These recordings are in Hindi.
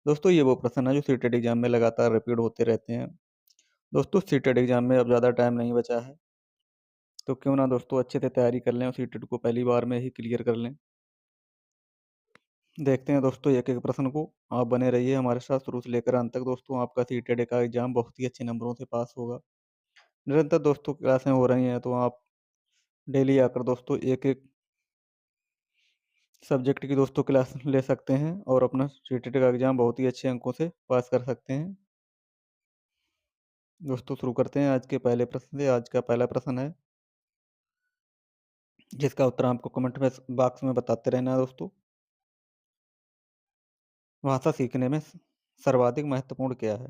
दोस्तों ये वो प्रश्न है जो सीटेट एग्जाम में लगातार रिपीट होते रहते हैं। दोस्तों सीटेट एग्जाम में अब ज़्यादा टाइम नहीं बचा है, तो क्यों ना दोस्तों अच्छे से तैयारी कर लें और सीटेट को पहली बार में ही क्लियर कर लें। देखते हैं दोस्तों एक-एक प्रश्न को। आप बने रहिए हमारे साथ शुरू से लेकर अंत तक दोस्तों। आपका सीटेट का एग्जाम बहुत ही अच्छे नंबरों से पास होगा। निरंतर दोस्तों क्लासें हो रही हैं, तो आप डेली आकर दोस्तों एक-एक सब्जेक्ट की दोस्तों क्लास ले सकते हैं और अपना सीटेट का एग्जाम बहुत ही अच्छे अंकों से पास कर सकते हैं। दोस्तों शुरू करते हैं आज के पहले प्रश्न से। आज का पहला प्रश्न है, जिसका उत्तर आपको कमेंट में बॉक्स में बताते रहना है दोस्तों। भाषा सीखने में सर्वाधिक महत्वपूर्ण क्या है?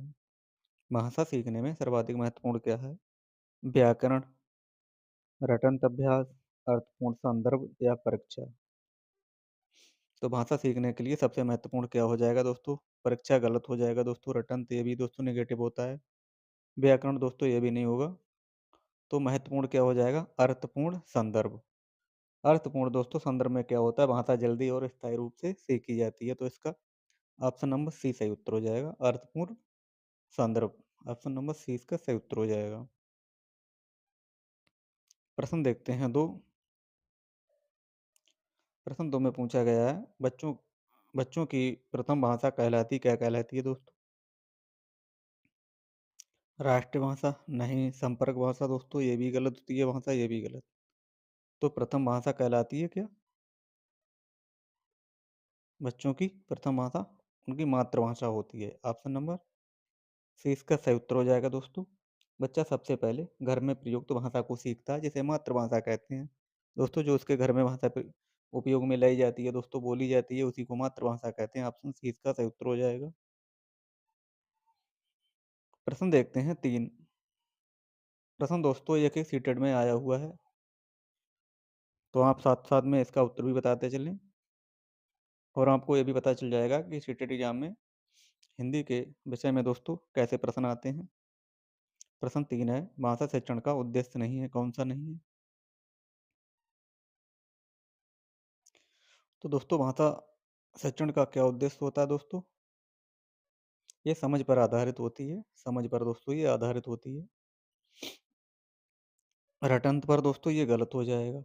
भाषा सीखने में सर्वाधिक महत्वपूर्ण क्या है? व्याकरण, रटंत अभ्यास, अर्थपूर्ण संदर्भ या परीक्षा? तो भाषा सीखने के लिए सबसे महत्वपूर्ण क्या हो जाएगा दोस्तों? परीक्षा गलत हो जाएगा दोस्तों। रटंत ये भी दोस्तों नेगेटिव होता है। व्याकरण दोस्तों ये भी नहीं होगा। तो महत्वपूर्ण क्या हो जाएगा? अर्थपूर्ण संदर्भ। अर्थपूर्ण दोस्तों संदर्भ में क्या होता है? भाषा जल्दी और स्थायी रूप से सीखी जाती है। तो इसका ऑप्शन नंबर सी सही उत्तर हो जाएगा, अर्थपूर्ण संदर्भ। ऑप्शन नंबर सी इसका सही उत्तर हो जाएगा। प्रश्न देखते हैं दो। प्रश्न दो में पूछा गया है, बच्चों बच्चों की प्रथम भाषा कहलाती क्या कहलाती है दोस्तों? राष्ट्रीय भाषा नहीं, संपर्क भाषा दोस्तों ये भी गलत होती है भाषा, ये भी गलत। तो प्रथम भाषा कहलाती है क्या? बच्चों की प्रथम भाषा उनकी मातृभाषा होती है। ऑप्शन नंबर सी इसका सही उत्तर हो जाएगा दोस्तों। बच्चा सबसे पहले घर में प्रयुक्त भाषा को सीखता है, जिसे मातृभाषा कहते हैं। दोस्तों जो उसके घर में भाषा उपयोग में लाई जाती है दोस्तों, बोली जाती है, उसी को मातृभाषा कहते हैं। ऑप्शन सी इसका सही उत्तर हो जाएगा। प्रश्न देखते हैं तीन। प्रश्न दोस्तों एक एक सीटेड में आया हुआ है, तो आप साथ साथ में इसका उत्तर भी बताते चलें और आपको ये भी पता चल जाएगा कि सीटेड एग्जाम में हिंदी के विषय में दोस्तों कैसे प्रश्न आते हैं। प्रश्न तीन है, भाषा शिक्षण का उद्देश्य नहीं है, कौन सा नहीं है? तो दोस्तों भाषा शिक्षण का क्या उद्देश्य होता है दोस्तों? ये समझ पर आधारित होती है। समझ पर दोस्तों ये आधारित होती है। रटंत पर दोस्तों ये गलत हो जाएगा।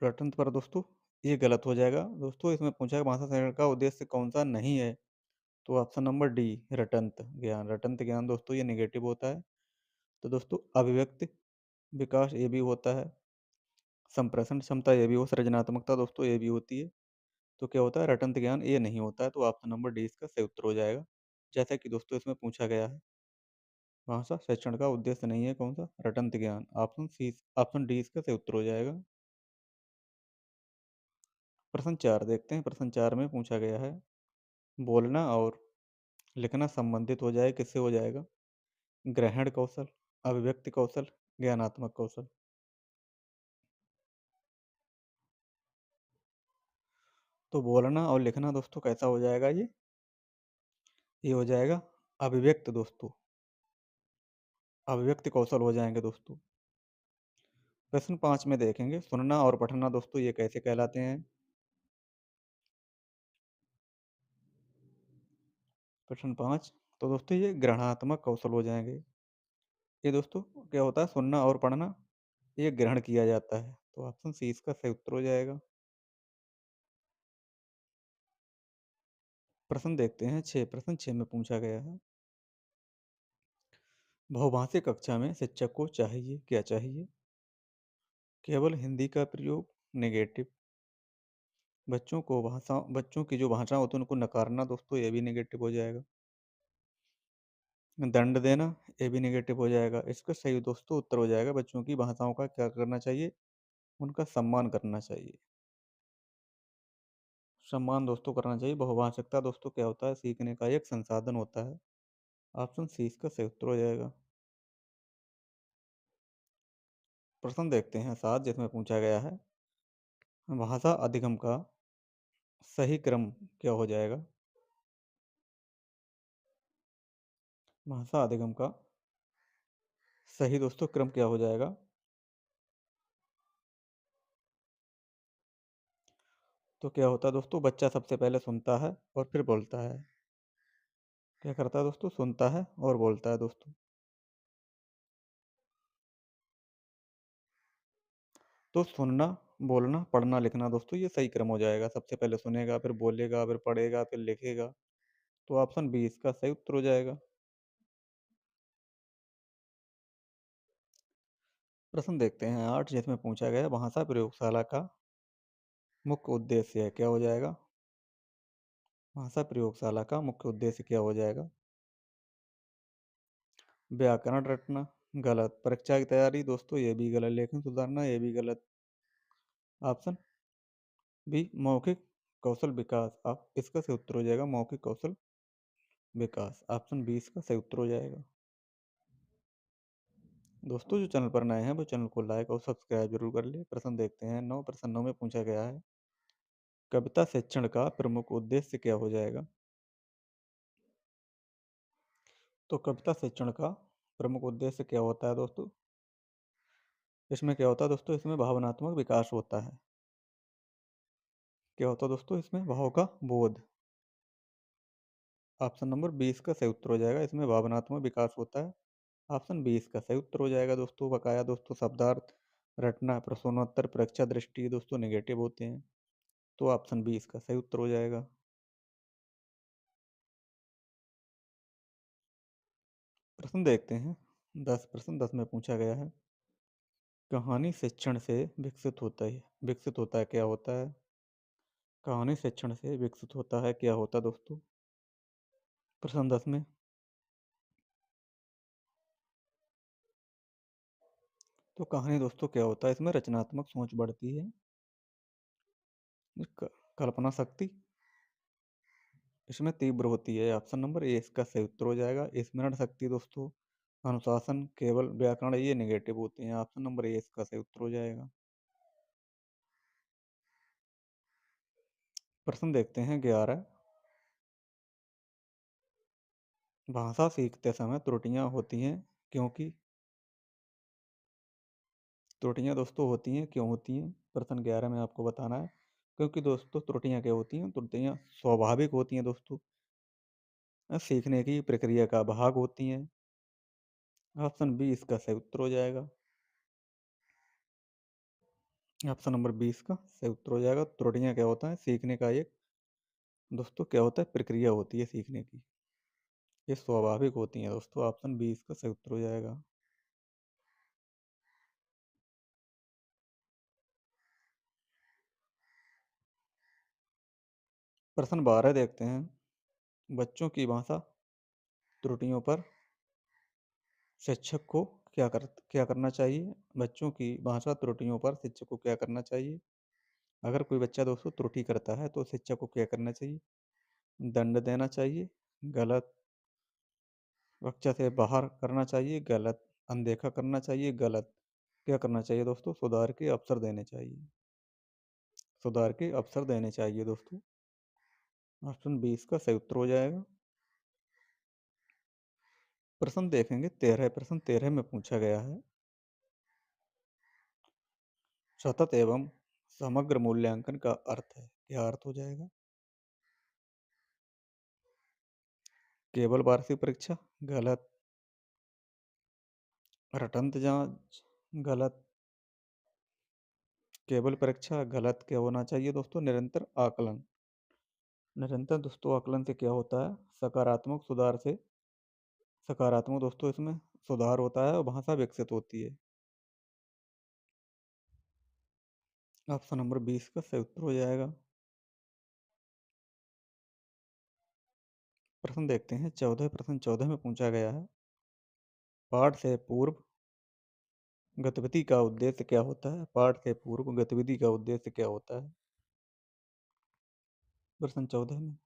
रटंत पर दोस्तों ये गलत हो जाएगा। दोस्तों इसमें पूछा है भाषा शिक्षण का उद्देश्य कौन सा नहीं है, तो ऑप्शन नंबर डी रटंत ज्ञान। रटंत ज्ञान दोस्तों ये नेगेटिव होता है। तो दोस्तों अभिव्यक्ति विकास ये भी होता है। संप्रेषण क्षमता ये भी हो, सृजनात्मकता दोस्तों ये भी होती है। तो क्या होता है? रटंत ज्ञान ये नहीं होता है। तो ऑप्शन नंबर डी इसका सही उत्तर हो जाएगा। जैसा कि दोस्तों इसमें पूछा गया है, भाषा शिक्षण का उद्देश्य नहीं है कौन सा? रटंत ज्ञान। ऑप्शन सी ऑप्शन डी इसका सही उत्तर हो जाएगा। प्रश्न चार देखते हैं। प्रश्न चार में पूछा गया है, बोलना और लिखना संबंधित हो जाए किससे हो जाएगा? ग्रहण कौशल, अभिव्यक्ति कौशल, ज्ञानात्मक कौशल? तो बोलना और लिखना दोस्तों कैसा हो जाएगा? ये हो जाएगा अभिव्यक्त दोस्तों। अभिव्यक्ति कौशल हो जाएंगे दोस्तों। प्रश्न पाँच में देखेंगे, सुनना और पढ़ना दोस्तों ये कैसे कहलाते हैं? प्रश्न पाँच, तो दोस्तों ये ग्रहणात्मक कौशल हो जाएंगे। ये दोस्तों क्या होता है? सुनना और पढ़ना ये ग्रहण किया जाता है। तो ऑप्शन सी इसका सही उत्तर हो जाएगा। प्रश्न देखते हैं छः। प्रश्न छः में पूछा गया है, बहुभाषी कक्षा में शिक्षक को चाहिए क्या चाहिए? केवल हिंदी का प्रयोग, नेगेटिव। बच्चों की जो भाषा होती है उनको नकारना दोस्तों ये भी नेगेटिव हो जाएगा। दंड देना ये भी नेगेटिव हो जाएगा। इसका सही दोस्तों उत्तर हो जाएगा, बच्चों की भाषाओं का क्या करना चाहिए? उनका सम्मान करना चाहिए। सम्मान दोस्तों करना चाहिए। बहुभाषिकता दोस्तों क्या होता है? सीखने का एक संसाधन होता है। ऑप्शन सी इसका सही उत्तर हो जाएगा। प्रश्न देखते हैं सात, जिसमें पूछा गया है, भाषा अधिगम का सही क्रम क्या हो जाएगा? भाषा अधिगम का सही दोस्तों क्रम क्या हो जाएगा? तो क्या होता है दोस्तों, बच्चा सबसे पहले सुनता है और फिर बोलता है। क्या करता है दोस्तों, सुनता है और बोलता है दोस्तों। तो सुनना, बोलना, पढ़ना, लिखना दोस्तों ये सही क्रम हो जाएगा। सबसे पहले सुनेगा, फिर बोलेगा, फिर पढ़ेगा, फिर लिखेगा। तो ऑप्शन बी इसका सही उत्तर हो जाएगा। प्रश्न देखते हैं 8, जिसमें पूछा गया भाषा प्रयोगशाला का मुख्य उद्देश्य है, क्या हो जाएगा? भाषा प्रयोगशाला का मुख्य उद्देश्य क्या हो जाएगा? व्याकरण रटना, गलत। परीक्षा की तैयारी दोस्तों ये भी गलत। लेखन सुधारना ये भी गलत। ऑप्शन बी मौखिक कौशल विकास, आप इसका सही उत्तर हो जाएगा मौखिक कौशल विकास। ऑप्शन बी इसका सही उत्तर हो जाएगा। दोस्तों जो चैनल पर नए हैं वो चैनल को लाइक और सब्सक्राइब जरूर कर ले। प्रश्न देखते हैं 9, प्रश्न 9 में पूछा गया है कविता शिक्षण का प्रमुख उद्देश्य क्या हो जाएगा? तो कविता शिक्षण का प्रमुख उद्देश्य क्या होता है दोस्तों? इसमें क्या होता है दोस्तों, इसमें भावनात्मक विकास होता है। क्या होता है दोस्तों, इसमें भाव का बोध। ऑप्शन नंबर 20 का सही उत्तर हो जाएगा, इसमें भावनात्मक विकास होता है। ऑप्शन 20 का सही उत्तर हो जाएगा दोस्तों। बकाया दोस्तों शब्दार्थ रटना, प्रश्नोत्तर, परीक्षा दृष्टि दोस्तों नेगेटिव होते हैं। तो ऑप्शन 20 का सही उत्तर हो जाएगा। प्रश्न देखते हैं 10, प्रश्न 10 में पूछा गया है कहानी शिक्षण से विकसित होता है क्या होता है? कहानी शिक्षण से विकसित होता है क्या होता है दोस्तों? प्रश्न 10 में तो कहानी दोस्तों क्या होता है, इसमें रचनात्मक सोच बढ़ती है। कल्पना शक्ति इसमें तीव्र होती है। ऑप्शन नंबर ए इसका सही उत्तर हो जाएगा। स्मरण शक्ति दोस्तों, अनुशासन, केवल व्याकरण ये नेगेटिव होते हैं। ऑप्शन नंबर ए इसका सही उत्तर हो जाएगा। प्रश्न देखते हैं 11, भाषा सीखते समय त्रुटियां होती हैं क्योंकि? त्रुटियां दोस्तों होती हैं क्यों होती हैं? प्रश्न 11 में आपको बताना है। क्योंकि दोस्तों त्रुटियां क्या होती हैं, त्रुटियां स्वाभाविक होती हैं दोस्तों, सीखने की प्रक्रिया का भाग होती हैं। ऑप्शन बी इसका सही उत्तर हो जाएगा। ऑप्शन नंबर 20 का सही उत्तर हो जाएगा। त्रुटियां क्या होता है, सीखने का एक दोस्तों क्या होता है, प्रक्रिया होती है सीखने की। ये स्वाभाविक होती हैं दोस्तों। ऑप्शन बी इसका सही उत्तर हो जाएगा। प्रश्न 12 देखते हैं बच्चों की भाषा त्रुटियों पर शिक्षक को क्या करना चाहिए? बच्चों की भाषा त्रुटियों पर शिक्षक को क्या करना चाहिए? अगर कोई बच्चा दोस्तों त्रुटि करता है तो शिक्षक को क्या करना चाहिए? दंड देना चाहिए, गलत। कक्षा से बाहर करना चाहिए, गलत। अनदेखा करना चाहिए, गलत। क्या करना चाहिए दोस्तों, सुधार के अवसर देने चाहिए। सुधार के अवसर देने चाहिए दोस्तों। ऑप्शन 20 का सही उत्तर हो जाएगा। प्रश्न देखेंगे 13, प्रश्न 13 में पूछा गया है सतत एवं समग्र मूल्यांकन का अर्थ है, क्या अर्थ हो जाएगा? केवल वार्षिक परीक्षा, गलत। रटंत जांच, गलत। केवल परीक्षा, गलत। क्या होना चाहिए दोस्तों, निरंतर आकलन। निरंतर दोस्तों आकलन से क्या होता है, सकारात्मक दोस्तों इसमें सुधार होता है और भाषा विकसित होती है। ऑप्शन नंबर 20 का सही उत्तर हो जाएगा। प्रश्न देखते हैं 14, प्रश्न 14 में पूछा गया है पाठ से पूर्व गतिविधि का उद्देश्य क्या होता है? पाठ से पूर्व गतिविधि का उद्देश्य क्या होता है? प्रश्न 14 में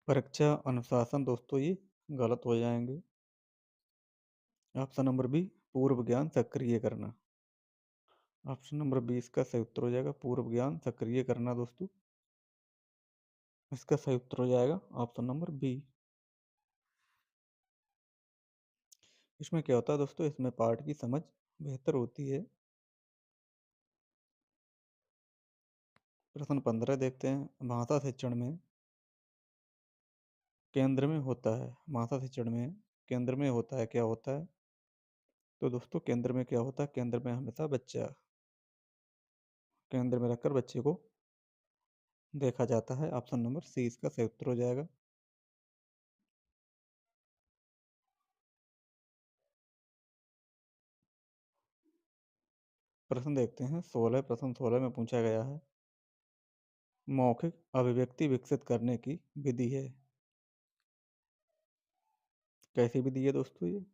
परीक्षा, अनुशासन दोस्तों ये गलत हो जाएंगे। ऑप्शन नंबर बी पूर्व ज्ञान सक्रिय करना। ऑप्शन नंबर 20 का सही उत्तर हो जाएगा पूर्व ज्ञान सक्रिय करना दोस्तों। इसका सही उत्तर हो जाएगा ऑप्शन नंबर बी। इसमें क्या होता है दोस्तों, इसमें पाठ की समझ बेहतर होती है। प्रश्न 15 देखते हैं। भाषा शिक्षण में केंद्र में होता है, भाषा शिक्षण में केंद्र में होता है, क्या होता है? तो दोस्तों केंद्र में क्या होता है? केंद्र में हमेशा बच्चा केंद्र में रखकर बच्चे को देखा जाता है। ऑप्शन नंबर सी इसका सही उत्तर हो जाएगा। प्रश्न देखते हैं 16, प्रश्न 16 में पूछा गया है, मौखिक अभिव्यक्ति विकसित करने की विधि है। कैसी विधि है दोस्तों ये?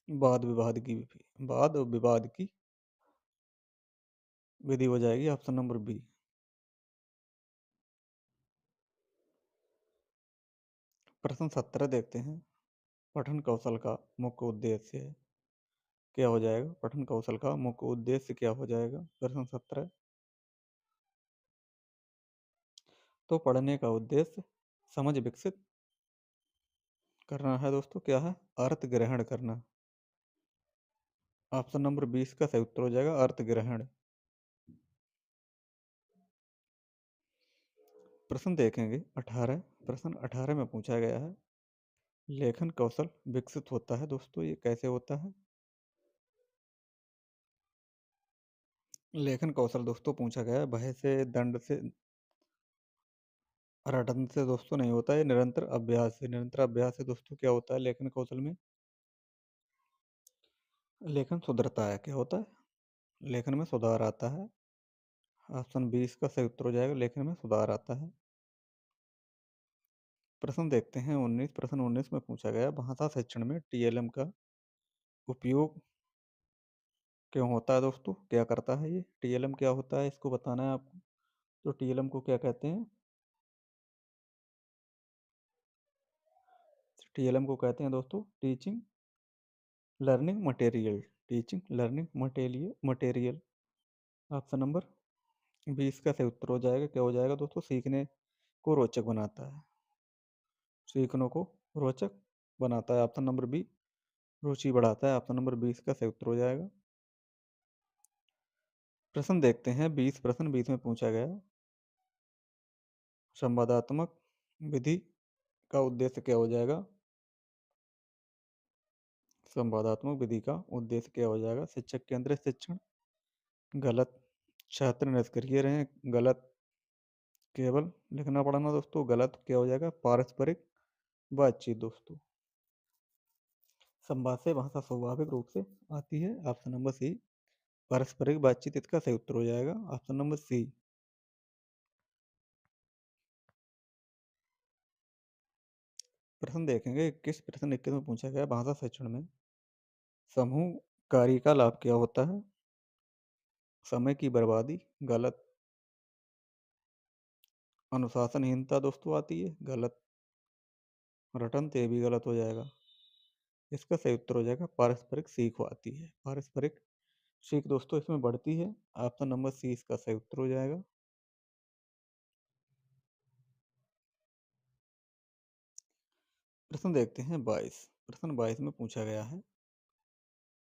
वाद विवाद की विधि हो जाएगी, ऑप्शन नंबर बी। प्रश्न 17 देखते हैं, पठन कौशल का मुख्य उद्देश्य है, क्या हो जाएगा? पठन कौशल का मुख्य उद्देश्य क्या हो जाएगा? प्रश्न 17। तो पढ़ने का उद्देश्य समझ विकसित करना है दोस्तों, क्या है? अर्थ ग्रहण करना। ऑप्शन नंबर 20 का सही उत्तर हो जाएगा, अर्थ ग्रहण। प्रश्न देखेंगे 18, प्रश्न 18 में पूछा गया है, लेखन कौशल विकसित होता है दोस्तों, ये कैसे होता है? लेखन कौशल दोस्तों पूछा गया है, भय से, दंड से, रटन से दोस्तों नहीं होता है, निरंतर अभ्यास से। निरंतर अभ्यास से दोस्तों क्या होता है लेखन कौशल में? लेखन सुधरता है, क्या होता है? लेखन में सुधार आता है। ऑप्शन 20 का सही उत्तर हो जाएगा, लेखन में सुधार आता है। प्रश्न देखते हैं 19, प्रश्न 19 में पूछा गया, भाषा शिक्षण में टीएलएम का उपयोग क्यों होता है दोस्तों, क्या करता है ये? टीएलएम क्या होता है इसको बताना है आपको। तो टीएलएम को क्या कहते हैं? टीएलएम को कहते हैं दोस्तों teaching learning material. Teaching learning material. Option number 20 का सही उत्तर हो जाएगा, क्या हो जाएगा दोस्तों? सीखने को रोचक बनाता है। सीखने को रोचक बनाता है, ऑप्शन नंबर बी। रुचि बढ़ाता है, ऑप्शन नंबर 20 का सही उत्तर हो जाएगा। प्रश्न देखते हैं 20, प्रश्न 20 में पूछा गया, संवादात्मक विधि का उद्देश्य क्या हो जाएगा? संवादात्मक विधि का उद्देश्य क्या हो जाएगा? शिक्षक केंद्रित शिक्षण, गलत। छात्र निष्क्रिय रहें, गलत। केवल लिखना पढ़ना दोस्तों, गलत। क्या हो जाएगा? पारस्परिक बातचीत दोस्तों। संवाद से भाषा स्वाभाविक रूप से आती है, ऑप्शन नंबर सी। पारस्परिक बातचीत इसका सही उत्तर हो जाएगा, ऑप्शन नंबर सी। प्रश्न देखेंगे 21, प्रश्न 21 में पूछा गया, भाषा शिक्षण में समूह कार्य का लाभ क्या होता है? समय की बर्बादी, गलत। अनुशासनहीनता दोस्तों आती है, गलत। रटन तो ये भी गलत हो जाएगा। इसका सही उत्तर हो जाएगा पारस्परिक सीख आती है, पारस्परिक सीख दोस्तों इसमें बढ़ती है, ऑप्शन नंबर सी इसका सही उत्तर हो जाएगा। प्रश्न देखते हैं 22, प्रश्न 22 में पूछा गया है,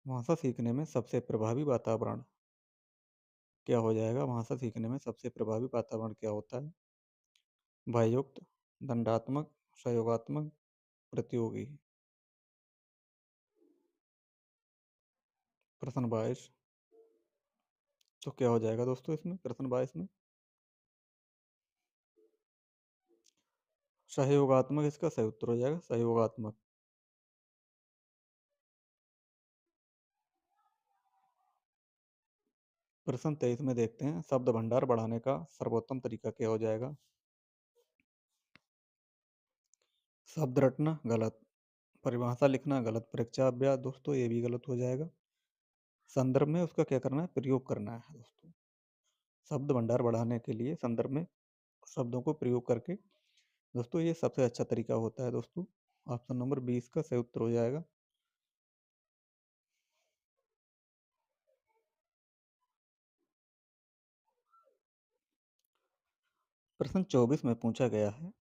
भाषा सीखने में सबसे प्रभावी वातावरण क्या हो जाएगा? भाषा सीखने में सबसे प्रभावी वातावरण क्या होता है? भययुक्त, दंडात्मक, सहयोगात्मक, प्रतियोगी। प्रश्न 22, तो क्या हो जाएगा दोस्तों इसमें? प्रश्न 22 में सहयोगात्मक इसका सही उत्तर हो जाएगा, सहयोगात्मक। प्रश्न 23 में देखते हैं, शब्द भंडार बढ़ाने का सर्वोत्तम तरीका क्या हो जाएगा? शब्द रटना, गलत। परिभाषा लिखना, गलत। परीक्षा अभ्यास दोस्तों ये भी गलत हो जाएगा। संदर्भ में उसका क्या करना है? प्रयोग करना है दोस्तों। शब्द भंडार बढ़ाने के लिए संदर्भ में शब्दों को प्रयोग करके दोस्तों ये सबसे अच्छा तरीका होता है दोस्तों, ऑप्शन नंबर 20 का सही उत्तर हो जाएगा। प्रश्न 24 में पूछा गया है,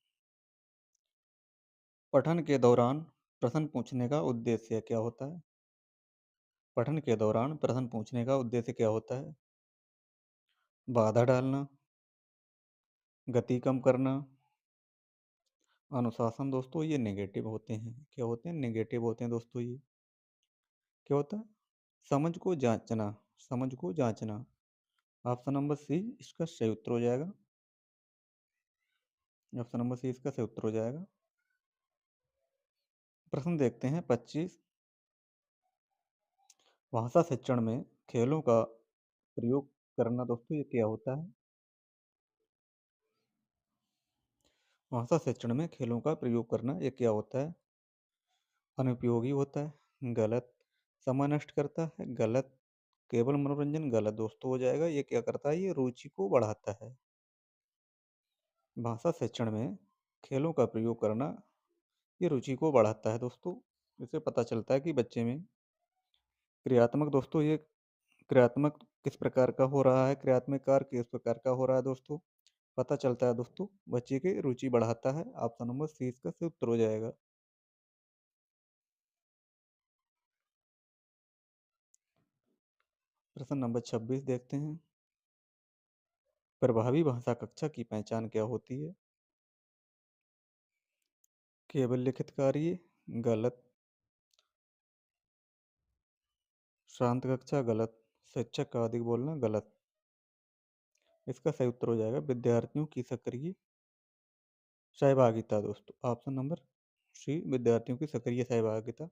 पठन के दौरान प्रश्न पूछने का उद्देश्य क्या होता है? पठन के दौरान प्रश्न पूछने का उद्देश्य क्या होता है? बाधा डालना, गति कम करना, अनुशासन दोस्तों ये नेगेटिव होते हैं। क्या होते हैं? नेगेटिव होते हैं दोस्तों ये। क्या होता है? समझ को जांचना, समझ को जांचना। ऑप्शन नंबर सी इसका सही उत्तर हो जाएगा। ऑप्शन नंबर सी इसका सही उत्तर हो जाएगा। प्रश्न देखते हैं 25। भाषा शिक्षण में खेलों का प्रयोग करना दोस्तों ये क्या होता है? भाषा शिक्षण में खेलों का प्रयोग करना ये क्या होता है? अनुपयोगी होता है, गलत। समय नष्ट करता है, गलत। केवल मनोरंजन, गलत दोस्तों हो जाएगा। ये क्या करता है? ये रुचि को बढ़ाता है। भाषा शिक्षण में खेलों का प्रयोग करना ये रुचि को बढ़ाता है दोस्तों। इससे पता चलता है कि बच्चे में क्रियात्मक दोस्तों ये क्रियात्मक किस प्रकार का हो रहा है, क्रियात्मक कार्य किस प्रकार का हो रहा है दोस्तों, पता चलता है दोस्तों। बच्चे की रुचि बढ़ाता है। ऑप्शन नंबर सी इसका सही उत्तर हो जाएगा। प्रश्न नंबर 26 देखते हैं। प्रभावी भाषा कक्षा की पहचान क्या होती है? केवल लिखित कार्य, गलत। शांत कक्षा, गलत। शिक्षक का अधिक बोलना, गलत। इसका सही उत्तर हो जाएगा विद्यार्थियों की सक्रिय सहभागिता दोस्तों। ऑप्शन नंबर सी विद्यार्थियों की सक्रिय सहभागिता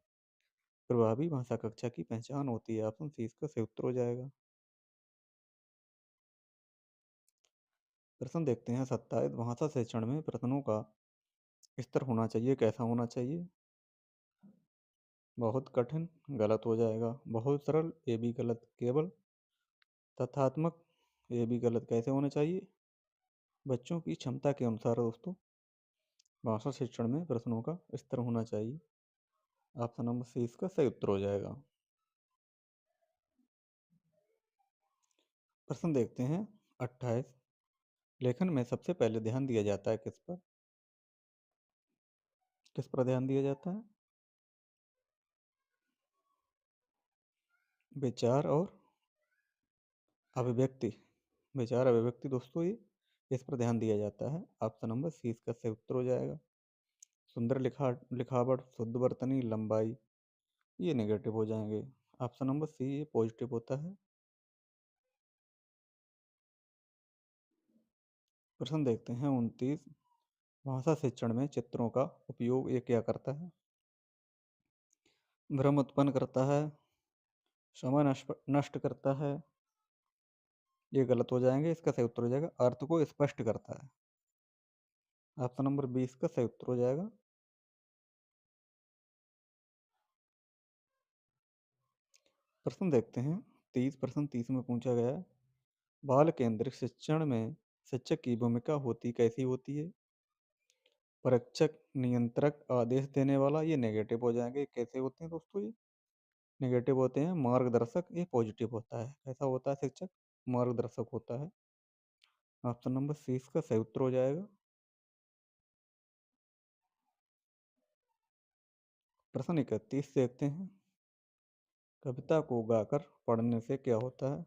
प्रभावी भाषा कक्षा की पहचान होती है। ऑप्शन सी इसका सही उत्तर हो जाएगा। प्रश्न देखते हैं 27। भाषा शिक्षण में प्रश्नों का स्तर होना चाहिए, कैसा होना चाहिए? बहुत कठिन, गलत हो जाएगा। बहुत सरल, ये भी गलत। केवल तथ्यात्मक, ये भी गलत। कैसे होने चाहिए? बच्चों की क्षमता के अनुसार दोस्तों भाषा शिक्षण में प्रश्नों का स्तर होना चाहिए। ऑप्शन नंबर सी इसका सही उत्तर हो जाएगा। प्रश्न देखते हैं 28। लेखन में सबसे पहले ध्यान दिया जाता है किस पर? किस पर ध्यान दिया जाता है? विचार और अभिव्यक्ति। विचार अभिव्यक्ति दोस्तों ये इस पर ध्यान दिया जाता है। ऑप्शन नंबर सी इसका सही उत्तर हो जाएगा। सुंदर लिखावट, शुद्ध वर्तनी, लंबाई ये नेगेटिव हो जाएंगे। ऑप्शन नंबर सी ये पॉजिटिव होता है। प्रश्न देखते हैं 29। भाषा शिक्षण में चित्रों का उपयोग ये क्या करता है? भ्रम उत्पन्न करता है, समय नष्ट करता है, ये गलत हो जाएंगे। इसका सही उत्तर हो जाएगा अर्थ को स्पष्ट करता है। ऑप्शन नंबर 20 का सही उत्तर हो जाएगा। प्रश्न देखते हैं 30। प्रश्न 30 में पूछा गया है बाल केंद्रित शिक्षण में शिक्षक की भूमिका होती कैसी होती है? परीक्षक, नियंत्रक, आदेश देने वाला ये नेगेटिव हो जाएंगे। कैसे होते हैं दोस्तों? ये नेगेटिव होते हैं। मार्गदर्शक ये पॉजिटिव होता है। कैसा होता है शिक्षक? मार्गदर्शक होता है। ऑप्शन नंबर सी इसका सही उत्तर हो जाएगा। प्रश्न 31 देखते हैं कविता को गाकर पढ़ने से क्या होता है?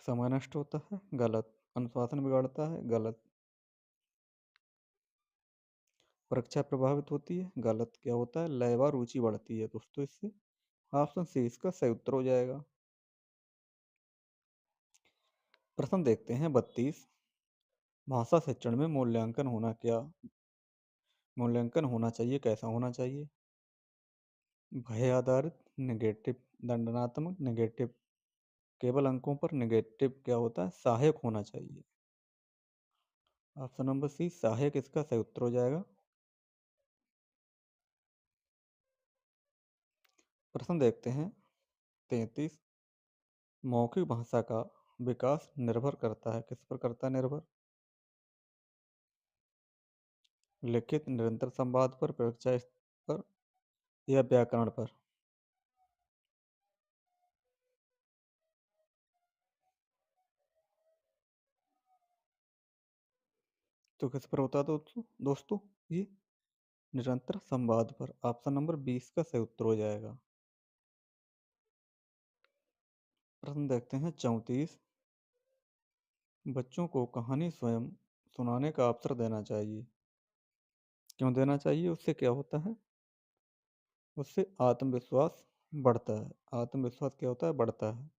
समय नष्ट होता है, गलत। अनुशासन बिगड़ता है, गलत। परीक्षा प्रभावित होती है, गलत। क्या होता है? लय व रुचि बढ़ती है दोस्तों इससे। ऑप्शन सी इसका सही उत्तर हो जाएगा। प्रश्न देखते हैं 32। भाषा शिक्षण में मूल्यांकन होना चाहिए, कैसा होना चाहिए? भय आधारित, नेगेटिव। दंडनात्मक, नेगेटिव। केवल अंकों पर, नेगेटिव। क्या होता है? सहायक होना चाहिए। ऑप्शन नंबर सी सहायक इसका सही उत्तर हो जाएगा। प्रश्न देखते हैं 33। मौखिक भाषा का विकास निर्भर करता है किस पर करता है? निर्भर लिखित निरंतर संवाद पर, परीक्षा पर या व्याकरण पर? तो किस पर होता है दोस्तों ये निरंतर संवाद पर। ऑप्शन नंबर 20 का सही उत्तर हो जाएगा। प्रश्न देखते हैं 34। बच्चों को कहानी स्वयं सुनाने का अवसर देना चाहिए। क्यों देना चाहिए? उससे क्या होता है? उससे आत्मविश्वास बढ़ता है। आत्मविश्वास क्या होता है? बढ़ता है।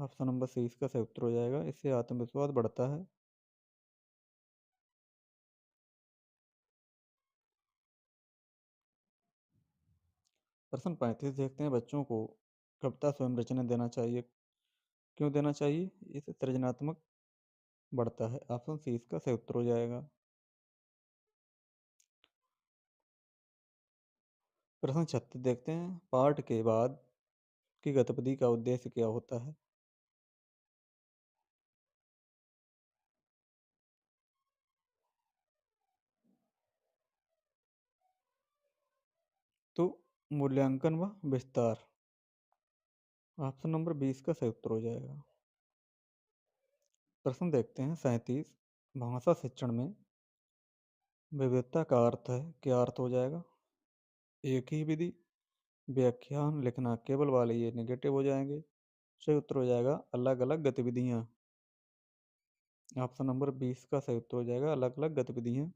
ऑप्शन नंबर सी इसका सही उत्तर हो जाएगा। इससे आत्मविश्वास बढ़ता है। प्रश्न 35 देखते हैं, बच्चों को कविता स्वयं रचने देना चाहिए। क्यों देना चाहिए? इससे सृजनात्मक बढ़ता है। ऑप्शन सी इसका सही उत्तर हो जाएगा। प्रश्न 36 देखते हैं, पाठ के बाद की गतिविधि का उद्देश्य क्या होता है? तो मूल्यांकन व विस्तार। ऑप्शन नंबर 20 का सही उत्तर हो जाएगा। प्रश्न देखते हैं 37। भाषा शिक्षण में विविधता का अर्थ है, क्या अर्थ हो जाएगा? एक ही विधि, व्याख्यान लिखना केवल वाले, ये नेगेटिव हो जाएंगे। सही उत्तर हो जाएगा अलग अलग गतिविधियाँ। ऑप्शन नंबर 20 का सही उत्तर हो जाएगा अलग अलग गतिविधियाँ।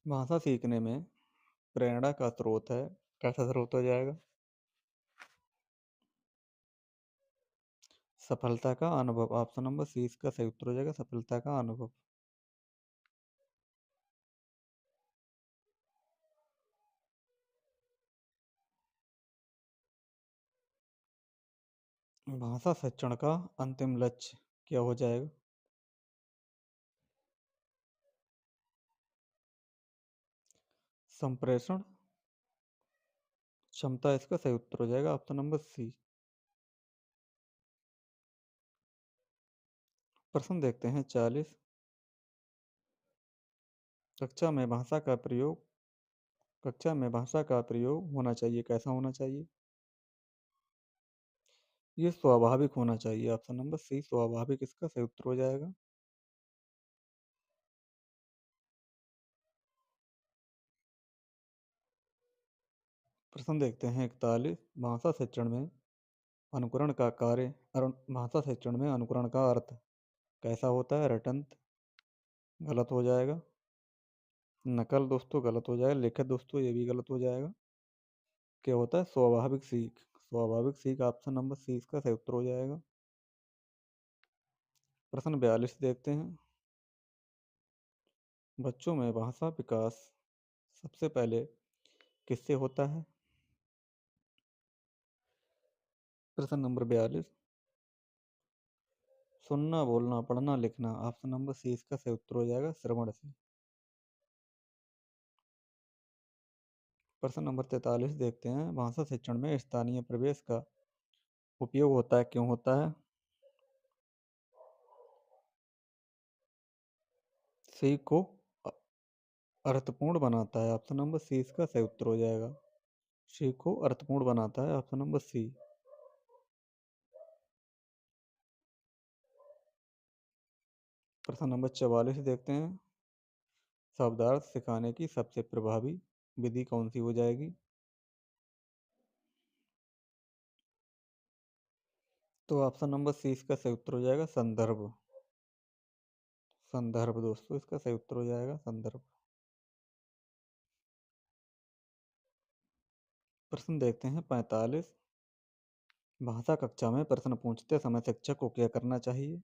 भाषा सीखने में प्रेरणा का स्रोत है, कैसा स्रोत हो जाएगा? सफलता का अनुभव। ऑप्शन नंबर सी इसका सही उत्तर हो जाएगा सफलता का अनुभव। भाषा शिक्षण का अंतिम लक्ष्य क्या हो जाएगा? संप्रेषण क्षमता इसका सही उत्तर हो जाएगा। Option number C. प्रश्न देखते हैं 40। कक्षा में भाषा का प्रयोग कक्षा में भाषा का प्रयोग होना चाहिए, कैसा होना चाहिए? ये स्वाभाविक होना चाहिए। ऑप्शन नंबर सी स्वाभाविक इसका सही उत्तर हो जाएगा। प्रश्न देखते हैं 41। भाषा शिक्षण में अनुकरण का कार्य और भाषा शिक्षण में अनुकरण का अर्थ कैसा होता है? रटंत गलत हो जाएगा। नकल दोस्तों गलत हो जाएगा। लिखित दोस्तों ये भी गलत हो जाएगा। क्या होता है? स्वाभाविक सीख। स्वाभाविक सीख ऑप्शन नंबर सी इसका सही उत्तर हो जाएगा। प्रश्न 42 देखते हैं, बच्चों में भाषा विकास सबसे पहले किससे होता है? प्रश्न नंबर 42। सुनना, बोलना, पढ़ना, लिखना। ऑप्शन नंबर सी इसका सही उत्तर हो जाएगा श्रवण से। प्रश्न नंबर 43 देखते हैं, भाषा शिक्षण में स्थानीय प्रवेश का उपयोग होता है, क्यों होता है? सीख को अ- अर्थपूर्ण बनाता है। ऑप्शन नंबर सी इसका सही उत्तर हो जाएगा। सीख को अर्थपूर्ण बनाता है। Option number C. प्रश्न नंबर 44 देखते हैं, शब्दार्थ सिखाने की सबसे प्रभावी विधि कौन सी हो जाएगी? तो ऑप्शन नंबर सी इसका सही उत्तर हो जाएगा संदर्भ। संदर्भ दोस्तों इसका सही उत्तर हो जाएगा संदर्भ। प्रश्न देखते हैं 45। भाषा कक्षा में प्रश्न पूछते समय शिक्षक को क्या करना चाहिए?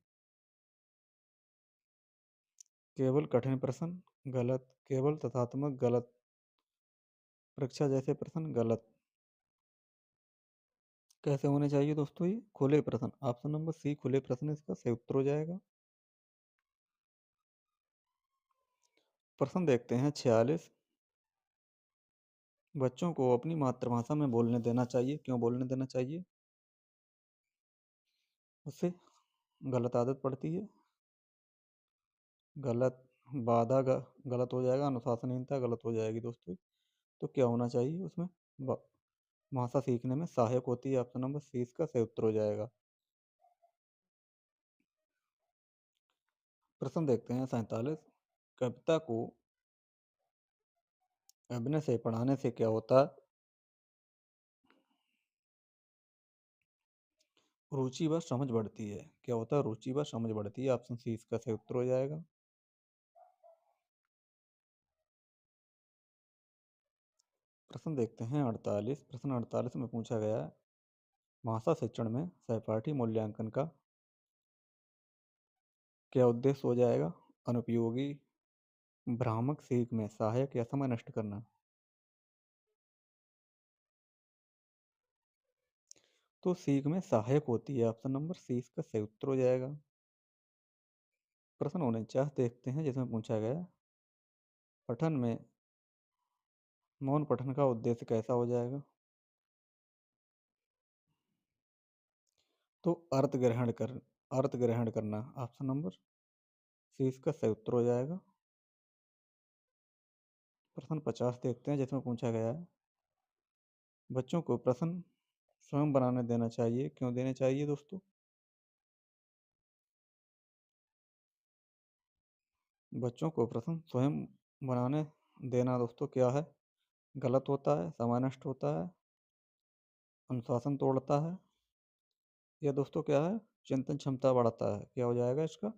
केवल कठिन प्रश्न गलत। केवल तथात्मक गलत। परीक्षा जैसे प्रश्न गलत। कैसे होने चाहिए दोस्तों? ये खुले प्रश्न। ऑप्शन नंबर सी खुले प्रश्न इसका सही उत्तर हो जाएगा। प्रश्न देखते हैं 46। बच्चों को अपनी मातृभाषा में बोलने देना चाहिए, क्यों बोलने देना चाहिए? उससे गलत आदत पड़ती है। गलत। बाधा गलत हो जाएगा। अनुशासनहीनता गलत हो जाएगी दोस्तों। तो क्या होना चाहिए उसमें? ब- भाषा सीखने में सहायक होती है। ऑप्शन नंबर सी इसका सही उत्तर हो जाएगा। प्रश्न देखते हैं 47। कविता को अभिनय से पढ़ाने से क्या होता है? रुचि व समझ बढ़ती है। क्या होता है? रुचि व समझ बढ़ती है। ऑप्शन सी इसका सही उत्तर हो जाएगा। प्रश्न देखते हैं 48। प्रश्न 48 में पूछा गया है, भाषा शिक्षण में सहपाठी मूल्यांकन का क्या उद्देश्य हो जाएगा? अनुपयोगी, भ्रामक सीख में सहायक या समय नष्ट करना। तो सीख में सहायक होती है। ऑप्शन नंबर सी इसका सही उत्तर हो जाएगा। प्रश्न 49 देखते हैं, जिसमें पूछा गया पठन में मौन पठन का उद्देश्य कैसा हो जाएगा? तो अर्थ ग्रहण करना। ऑप्शन नंबर सी इसका सही उत्तर हो जाएगा। प्रश्न 50 देखते हैं, जिसमें पूछा गया है, बच्चों को प्रश्न स्वयं बनाने देना चाहिए, क्यों देने चाहिए दोस्तों? बच्चों को प्रश्न स्वयं बनाने देना दोस्तों क्या है? गलत होता है, समय नष्ट होता है, अनुशासन तोड़ता है, या दोस्तों क्या है, चिंतन क्षमता बढ़ाता है? क्या हो जाएगा इसका?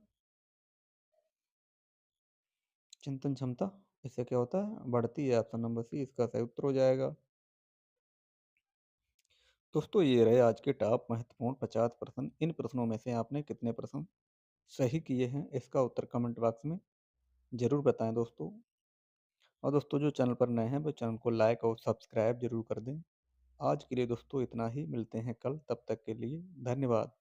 चिंतन क्षमता इससे क्या होता है? बढ़ती है। ऑप्शन नंबर सी इसका सही उत्तर हो जाएगा। दोस्तों ये रहे आज के टॉप महत्वपूर्ण 50 प्रश्न। इन प्रश्नों में से आपने कितने प्रश्न सही किए हैं, इसका उत्तर कमेंट बॉक्स में ज़रूर बताएं दोस्तों। और दोस्तों जो चैनल पर नए हैं वो चैनल को लाइक और सब्सक्राइब जरूर कर दें। आज के लिए दोस्तों इतना ही, मिलते हैं कल, तब तक के लिए धन्यवाद।